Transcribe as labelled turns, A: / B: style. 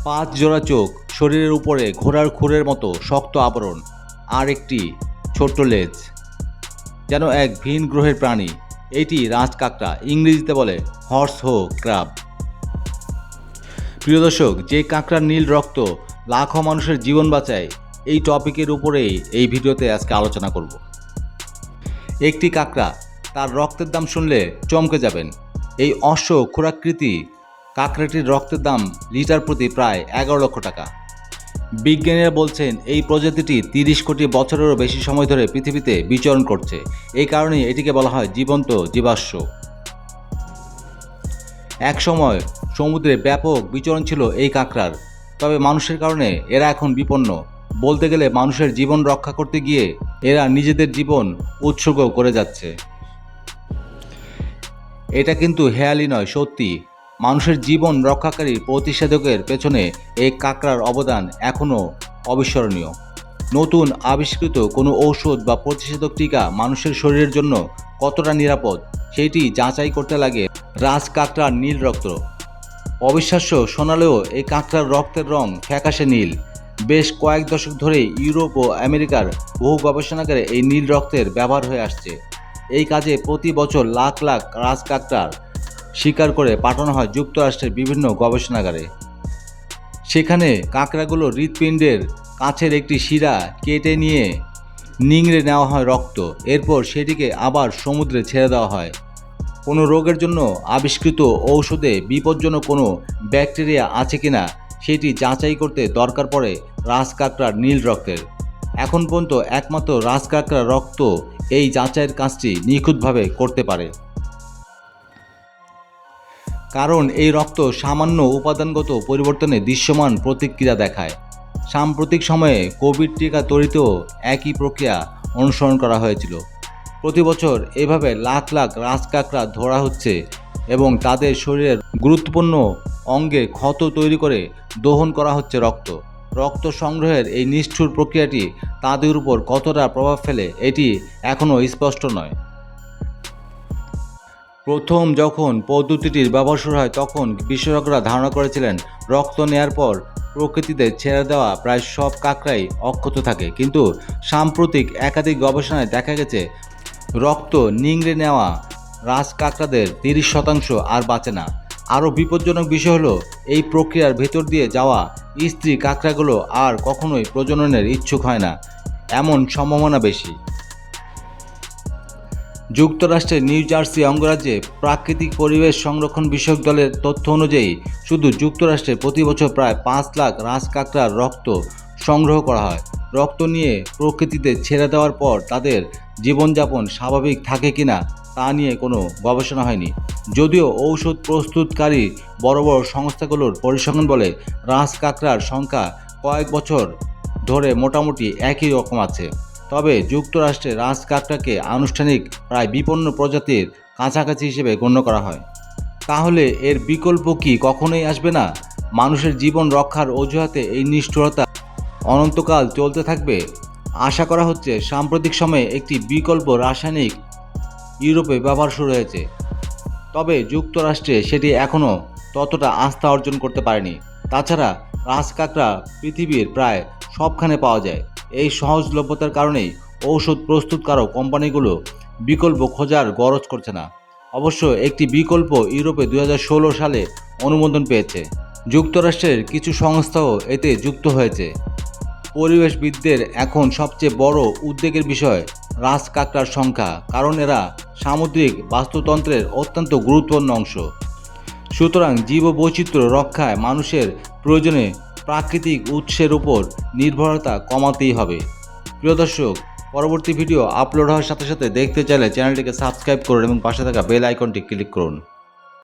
A: পাঁচ জোড়া চোখ, শরীরের উপরে ঘোড়ার খুরের মতো শক্ত আবরণ, আর একটি ছোট্ট লেজ, যেন এক ভিন গ্রহের প্রাণী। এটি রাজকাঁকড়া, ইংরেজিতে বলে হর্স হো ক্র্যাব। প্রিয় দর্শক, যে কাঁকড়ার নীল রক্ত লাখো মানুষের জীবন বাঁচায়, এই টপিকের উপরেই এই ভিডিওতে আজকে আলোচনা করব। একটি কাঁকড়া, তার রক্তের দাম শুনলে চমকে যাবেন। এই অশ্ব ক্ষুরাকৃতি কাঁকড়াটির রক্তের দাম লিটার প্রতি প্রায় 11 লক্ষ টাকা। বিজ্ঞানীরা বলছেন এই প্রজাতিটি 30 কোটি বছরেরও বেশি সময় ধরে পৃথিবীতে বিচরণ করছে। এই কারণেই এটিকে বলা হয় জীবন্ত জীবাশ্ম। এক সময় সমুদ্রে ব্যাপক বিচরণ ছিল এই কাঁকড়ার, তবে মানুষের কারণে এরা এখন বিপন্ন। বলতে গেলে মানুষের জীবন রক্ষা করতে গিয়ে এরা নিজেদের জীবন উৎসর্গ করে যাচ্ছে। এটা কিন্তু হেয়ালি নয়, সত্যি। মানুষের জীবন রক্ষাকারী প্রতিষেধকের পেছনে এই কাঁকড়ার অবদান এখনও অবিস্মরণীয়। নতুন আবিষ্কৃত কোনো ঔষধ বা প্রতিষেধক টিকা মানুষের শরীরের জন্য কতটা নিরাপদ, সেটি যাচাই করতে লাগে রাজকাঁকড়ার নীল রক্ত। অবিশ্বাস্য শোনালেও এই কাঁকড়ার রক্তের রং ফ্যাকাশে নীল। বেশ কয়েক দশক ধরে ইউরোপ ও আমেরিকার বহু গবেষণাগারে এই নীল রক্তের ব্যবহার হয়ে আসছে। এই কাজে প্রতি বছর লাখ লাখ রাজকাঁকড়ার শিকার করে পাঠানো হয় যুক্তরাষ্ট্রের বিভিন্ন গবেষণাগারে। সেখানে কাঁকড়াগুলো হৃৎপিণ্ডের কাছের একটি শিরা কেটে নিয়ে নিংড়ে নেওয়া হয় রক্ত, এরপর সেটিকে আবার সমুদ্রে ছেড়ে দেওয়া হয়। কোনো রোগের জন্য আবিষ্কৃত ঔষধে বিপজ্জনক কোনো ব্যাকটেরিয়া আছে কিনা সেটি যাচাই করতে দরকার পড়ে রাজকাঁকড়ার নীল রক্তের। এখন পর্যন্ত একমাত্র রাজকাঁকড়ার রক্ত এই যাচাইয়ের কাজটি নিখুঁতভাবে করতে পারে, কারণ এই রক্ত সামান্য উপাদানগত পরিবর্তনে দৃশ্যমান প্রতিক্রিয়া দেখায়। সাম্প্রতিক সময়ে কোভিড টিকা তৈরিতেও একই প্রক্রিয়া অনুসরণ করা হয়েছিল। প্রতি বছর এভাবে লাখ লাখ রাজকাঁকড়া ধরা হচ্ছে এবং তাদের শরীরের গুরুত্বপূর্ণ অঙ্গে ক্ষত তৈরি করে দহন করা হচ্ছে রক্ত। রক্ত সংগ্রহের এই নিষ্ঠুর প্রক্রিয়াটি তাদের উপর কতটা প্রভাব ফেলে এটি এখনও স্পষ্ট নয়। প্রথম যখন পদ্ধতিটির ব্যবহার শুরু হয় তখন বিশেষজ্ঞরা ধারণা করেছিলেন রক্ত নেয়ার পর প্রকৃতিতে ছেড়ে দেওয়া প্রায় সব কাঁকড়াই অক্ষত থাকে, কিন্তু সাম্প্রতিক একাধিক গবেষণায় দেখা গেছে রক্ত নিংড়ে নেওয়া রাজকাঁকড়াদের 30% আর বাঁচে না। আরও বিপজ্জনক বিষয় হলো এই প্রক্রিয়ার ভেতর দিয়ে যাওয়া স্ত্রী কাঁকড়াগুলো আর কখনোই প্রজননের ইচ্ছুক হয় না, এমন সম্ভাবনা বেশি। যুক্তরাষ্ট্রের নিউ জার্সি অঙ্গরাজ্যে প্রাকৃতিক পরিবেশ সংরক্ষণ বিষয়ক দলের তথ্য অনুযায়ী শুধু যুক্তরাষ্ট্রে প্রতি বছর প্রায় 5 লাখ রাজকাঁকড়ার রক্ত সংগ্রহ করা হয়। রক্ত নিয়ে প্রকৃতিতে ছেড়ে দেওয়ার পর তাদের জীবনযাপন স্বাভাবিক থাকে কিনা তা নিয়ে কোনো গবেষণা হয়নি। যদিও ঔষধ প্রস্তুতকারী বড় বড় সংস্থাগুলোর পরিসংখ্যান বলে রাজকাঁকড়ার সংখ্যা কয়েক বছর ধরে মোটামুটি একই রকম আছে, তবে যুক্তরাষ্ট্রে রাজকাঁকড়াকে আনুষ্ঠানিক প্রায় বিপন্ন প্রজাতির কাছাকাছি হিসেবে গণ্য করা হয়। তাহলে এর বিকল্প কি কখনোই আসবে না? মানুষের জীবন রক্ষার অজুহাতে এই নিষ্ঠুরতা অনন্তকাল চলতে থাকবে? আশা করা হচ্ছে সাম্প্রতিক সময়ে একটি বিকল্প রাসায়নিক ইউরোপে ব্যবহার শুরু হয়েছে, তবে যুক্তরাষ্ট্রে সেটি এখনও ততটা আস্থা অর্জন করতে পারেনি। তাছাড়া রাজকাঁকড়া পৃথিবীর প্রায় সবখানে পাওয়া যায়। এই সহজলভ্যতার কারণেই ঔষধ প্রস্তুতকারক কোম্পানিগুলো বিকল্প খোঁজার গরজ করছে না। অবশ্য একটি বিকল্প ইউরোপে 2016 সালে অনুমোদন পেয়েছে। যুক্তরাষ্ট্রের কিছু সংস্থাও এতে যুক্ত হয়েছে। পরিবেশবিদদের এখন সবচেয়ে বড় উদ্বেগের বিষয় রাজকাঁকড়ার সংখ্যা, কারণ এরা সামুদ্রিক বাস্তুতন্ত্রের অত্যন্ত গুরুত্বপূর্ণ অংশ। সুতরাং জীববৈচিত্র্য রক্ষায় মানুষের প্রয়োজনে প্রাকৃতিক উৎসের উপর নির্ভরতা কমাতেই হবে। প্রিয় দর্শক, পরবর্তী ভিডিও আপলোড হওয়ার সাথে সাথে দেখতে চাইলে চ্যানেলটিকে সাবস্ক্রাইব করুন এবং পাশে থাকা বেল আইকনটি ক্লিক করুন।